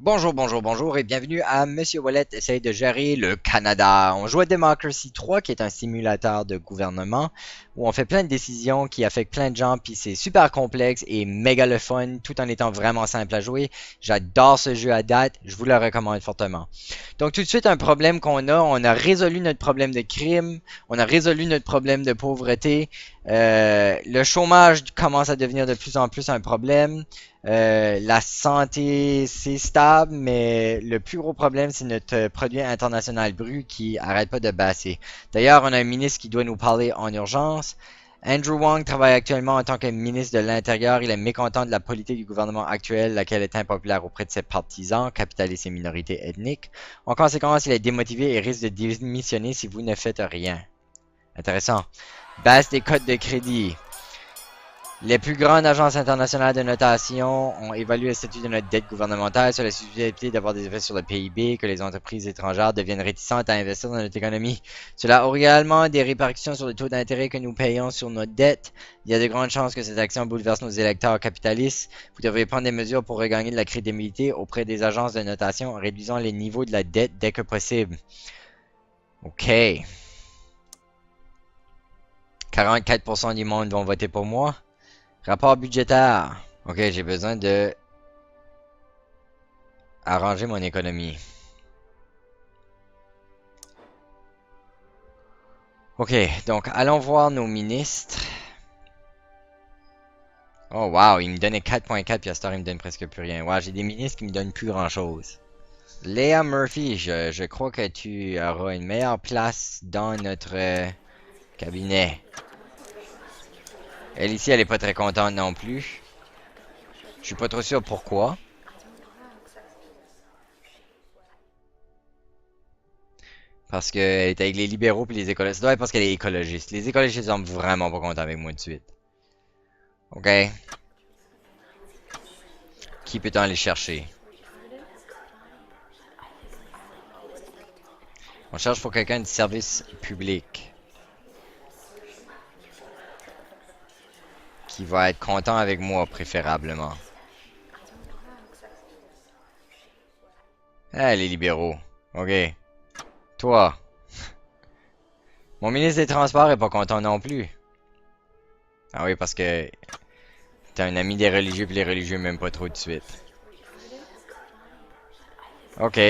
Bonjour, bonjour, bonjour et bienvenue à Monsieur Wallet essaye de gérer le Canada. On joue à Democracy 3 qui est un simulateur de gouvernement où on fait plein de décisions qui affectent plein de gens puis c'est super complexe et méga le fun tout en étant vraiment simple à jouer. J'adore ce jeu à date, je vous le recommande fortement. Donc tout de suite un problème on a résolu notre problème de crime, on a résolu notre problème de pauvreté, le chômage commence à devenir de plus en plus un problème. La santé, c'est stable, mais le plus gros problème, c'est notre produit international brut qui arrête pas de basser. D'ailleurs, on a un ministre qui doit nous parler en urgence. Andrew Wong travaille actuellement en tant que ministre de l'Intérieur. Il est mécontent de la politique du gouvernement actuel, laquelle est impopulaire auprès de ses partisans, capitalistes et minorités ethniques. En conséquence, il est démotivé et risque de démissionner si vous ne faites rien. Intéressant. Baisse des cotes de crédit. Les plus grandes agences internationales de notation ont évalué le statut de notre dette gouvernementale sur la susceptibilité d'avoir des effets sur le PIB, que les entreprises étrangères deviennent réticentes à investir dans notre économie. Cela aurait également des répercussions sur le taux d'intérêt que nous payons sur notre dette. Il y a de grandes chances que cette action bouleverse nos électeurs capitalistes. Vous devriez prendre des mesures pour regagner de la crédibilité auprès des agences de notation en réduisant les niveaux de la dette dès que possible. OK. 44% du monde vont voter pour moi. Rapport budgétaire. Ok, j'ai besoin de arranger mon économie. Ok, donc allons voir nos ministres. Oh wow, il me donnait 4.4 puis à cette heure, il me donne presque plus rien. Wow, j'ai des ministres qui me donnent plus grand chose. Leah Murphy, je crois que tu auras une meilleure place dans notre cabinet. Elle ici, elle est pas très contente non plus. Je suis pas trop sûr pourquoi. Parce qu'elle est avec les libéraux puis les écologistes. Ça doit être parce qu'elle est écologiste. Les écologistes sont vraiment pas contents avec moi tout de suite. Ok. Qui peut-on aller chercher? On cherche pour quelqu'un du service public. Qui va être content avec moi, préférablement. Ah, les libéraux. Ok. Toi. Mon ministre des Transports est pas content non plus. Ah oui, parce que t'es un ami des religieux puis les religieux m'aiment pas trop de suite. Ok,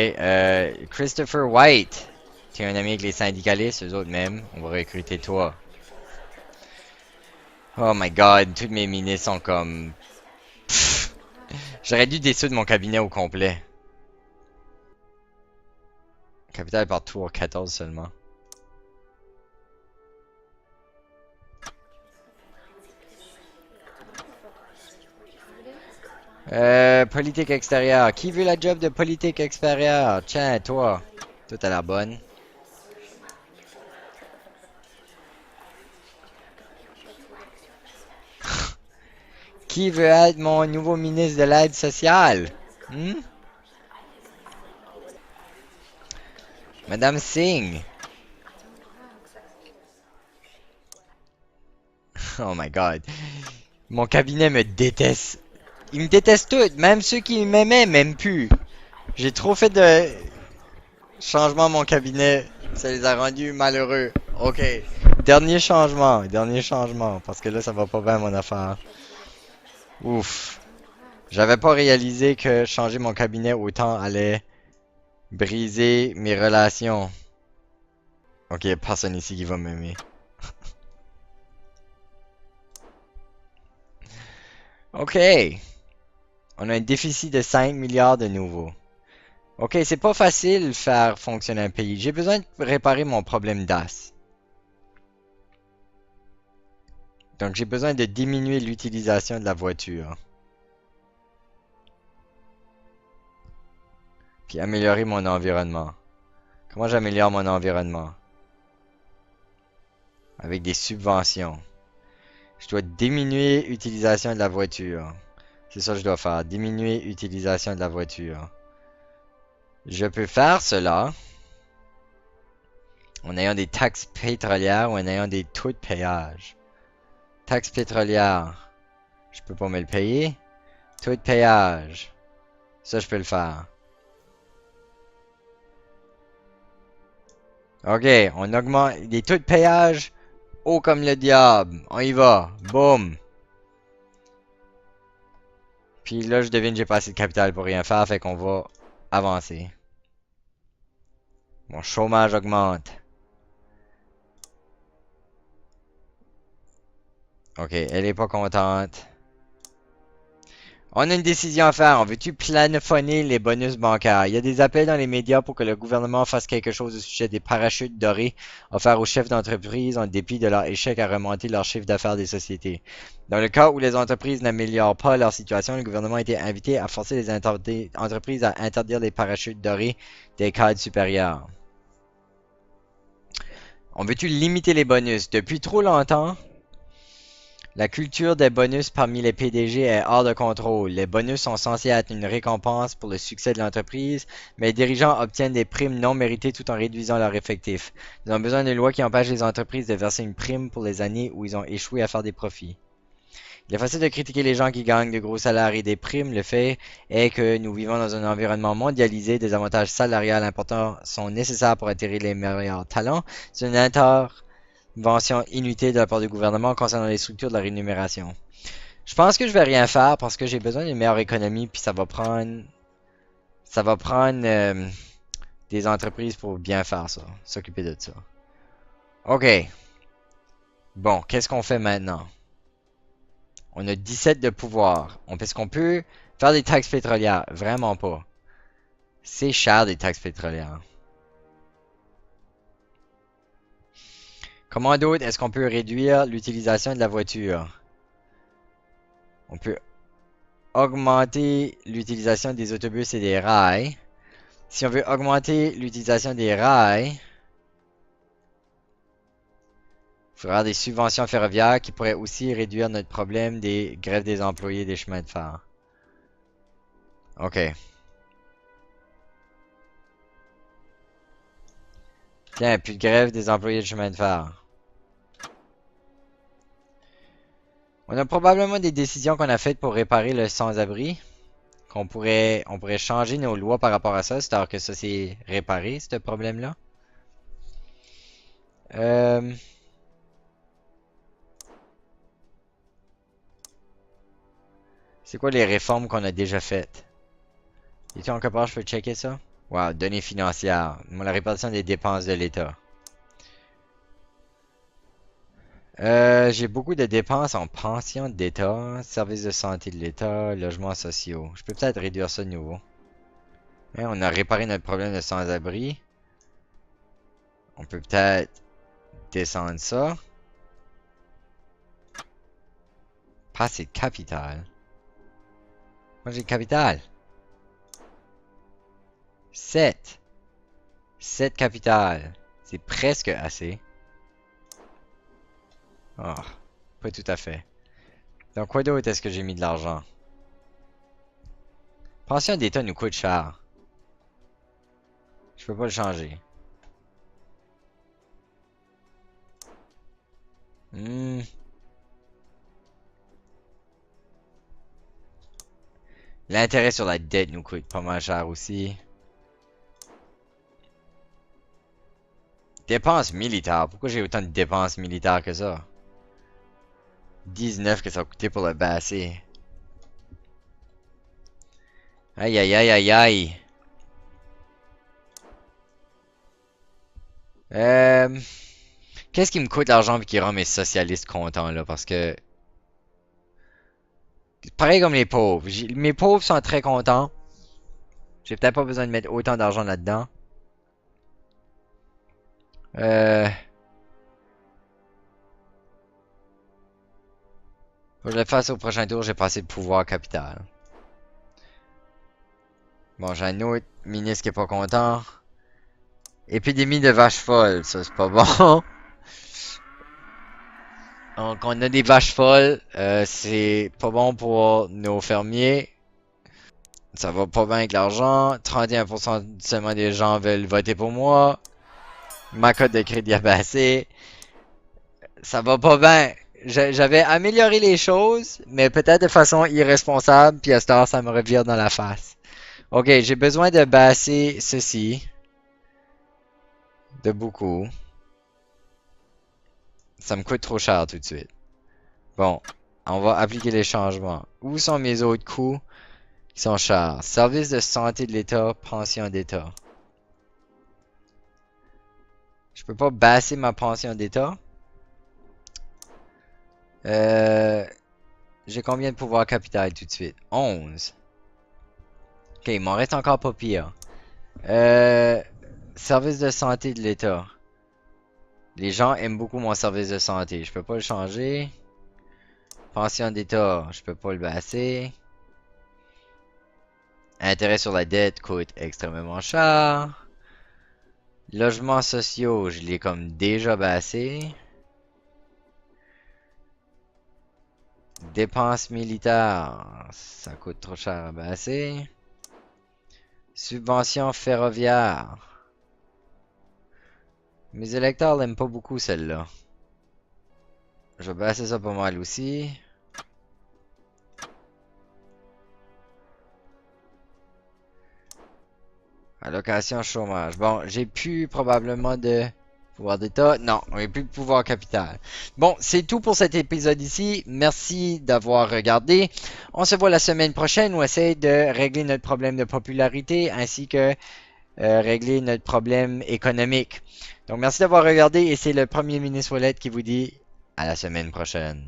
Christopher White. T'es un ami avec les syndicalistes, eux autres même. On va recruter toi. Oh my god, tous mes ministres sont comme... Pfff. J'aurais dû dissoudre mon cabinet au complet. Capital par tour 14 seulement. Politique extérieure. Qui veut la job de politique extérieure? Tiens, toi. Toi, t'as l'air bonne. Qui veut être mon nouveau ministre de l'aide sociale? Hmm? Madame Singh. Oh my god. Mon cabinet me déteste. Ils me détestent tous. Même ceux qui m'aimaient m'aiment plus. J'ai trop fait de changements à mon cabinet. Ça les a rendus malheureux. Ok. Dernier changement. Dernier changement. Parce que là, ça va pas bien mon affaire. Ouf. J'avais pas réalisé que changer mon cabinet autant allait briser mes relations. Ok, y'a personne ici qui va m'aimer. Ok. On a un déficit de 5 milliards de nouveau. Ok, c'est pas facile de faire fonctionner un pays. J'ai besoin de réparer mon problème d'as. Donc j'ai besoin de diminuer l'utilisation de la voiture. Puis améliorer mon environnement. Comment j'améliore mon environnement? Avec des subventions. Je dois diminuer l'utilisation de la voiture. C'est ça que je dois faire. Diminuer l'utilisation de la voiture. Je peux faire cela en ayant des taxes pétrolières ou en ayant des taux de péage. Taxes pétrolières. Je peux pas me le payer. Taux de péage. Ça, je peux le faire. Ok, on augmente les taux de péage haut comme le diable. On y va. Boum. Puis là, je devine que j'ai pas assez de capital pour rien faire, fait qu'on va avancer. Mon chômage augmente. Ok, elle est pas contente. On a une décision à faire. On veut-tu plafonner les bonus bancaires? Il y a des appels dans les médias pour que le gouvernement fasse quelque chose au sujet des parachutes dorés offerts aux chefs d'entreprise en dépit de leur échec à remonter leur chiffre d'affaires des sociétés. Dans le cas où les entreprises n'améliorent pas leur situation, le gouvernement a été invité à forcer les entreprises à interdire les parachutes dorés des cadres supérieurs. On veut-tu limiter les bonus? Depuis trop longtemps, la culture des bonus parmi les PDG est hors de contrôle. Les bonus sont censés être une récompense pour le succès de l'entreprise, mais les dirigeants obtiennent des primes non méritées tout en réduisant leur effectif. Ils ont besoin d'une loi qui empêche les entreprises de verser une prime pour les années où ils ont échoué à faire des profits. Il est facile de critiquer les gens qui gagnent de gros salaires et des primes. Le fait est que nous vivons dans un environnement mondialisé. Des avantages salariales importants sont nécessaires pour attirer les meilleurs talents. C'est une intervention inutile de la part du gouvernement concernant les structures de la rémunération. Je pense que je vais rien faire parce que j'ai besoin d'une meilleure économie puis ça va prendre des entreprises pour bien faire ça, s'occuper de ça. OK. Bon, qu'est-ce qu'on fait maintenant? On a 17 de pouvoir. Est-ce qu'on peut faire des taxes pétrolières? Vraiment pas. C'est cher des taxes pétrolières. Comment d'autre est-ce qu'on peut réduire l'utilisation de la voiture? On peut augmenter l'utilisation des autobus et des rails. Si on veut augmenter l'utilisation des rails, il faudra des subventions ferroviaires qui pourraient aussi réduire notre problème des grèves des employés des chemins de fer. OK. Tiens, plus de grève des employés de chemin de fer. On a probablement des décisions qu'on a faites pour réparer le sans-abri. On pourrait changer nos lois par rapport à ça, c'est-à-dire que ça c'est réparé, ce problème-là. C'est quoi les réformes qu'on a déjà faites? Et en quelque part, je peux checker ça? Wow, données financières. La répartition des dépenses de l'État. J'ai beaucoup de dépenses en pension d'État, services de santé de l'État, logements sociaux. Je peux peut-être réduire ça de nouveau. Ouais, on a réparé notre problème de sans-abri. On peut peut-être descendre ça. Pas assez de capital. Moi j'ai le capital. 7. 7 capital. C'est presque assez. Ah, pas tout à fait. Donc quoi d'autre est-ce que j'ai mis de l'argent? Pension d'État nous coûte cher. Je peux pas le changer. L'intérêt sur la dette nous coûte pas mal cher aussi. Dépenses militaires. Pourquoi j'ai autant de dépenses militaires que ça? 19 que ça a coûté pour le basser. Aïe aïe aïe aïe aïe. Qu'est-ce qui me coûte l'argent et qui rend mes socialistes contents là? Parce que pareil comme les pauvres. Mes pauvres sont très contents. J'ai peut-être pas besoin de mettre autant d'argent là-dedans. Faut que je le fasse au prochain tour, j'ai passé de pouvoir capital. Bon, j'ai un autre ministre qui est pas content. Épidémie de vaches folles, ça c'est pas bon. Donc on a des vaches folles, c'est pas bon pour nos fermiers. Ça va pas bien avec l'argent. 31% seulement des gens veulent voter pour moi. Ma cote de crédit a baissé. Ça va pas bien. J'avais amélioré les choses, mais peut-être de façon irresponsable, puis à cette heure, ça me revire dans la face. Ok, j'ai besoin de baisser ceci. De beaucoup. Ça me coûte trop cher tout de suite. Bon, on va appliquer les changements. Où sont mes autres coûts qui sont chers? Service de santé de l'État, pension d'État. Je peux pas basser ma pension d'État. J'ai combien de pouvoir capital tout de suite? 11. Ok, il m'en reste encore pas pire. Service de santé de l'État. Les gens aiment beaucoup mon service de santé. Je peux pas le changer. Pension d'État, je peux pas le basser. Intérêt sur la dette coûte extrêmement cher. Logements sociaux, je l'ai comme déjà bassé. Dépenses militaires, ça coûte trop cher à basser. Subventions ferroviaires. Mes électeurs l'aiment pas beaucoup celle-là. Je vais baisser ça pas mal aussi. Allocation chômage. Bon, j'ai plus probablement de pouvoir d'État. Non, on n'a plus de pouvoir capital. Bon, c'est tout pour cet épisode ici. Merci d'avoir regardé. On se voit la semaine prochaine où on essaie de régler notre problème de popularité ainsi que régler notre problème économique. Donc, merci d'avoir regardé et c'est le premier ministre Ouellet qui vous dit à la semaine prochaine.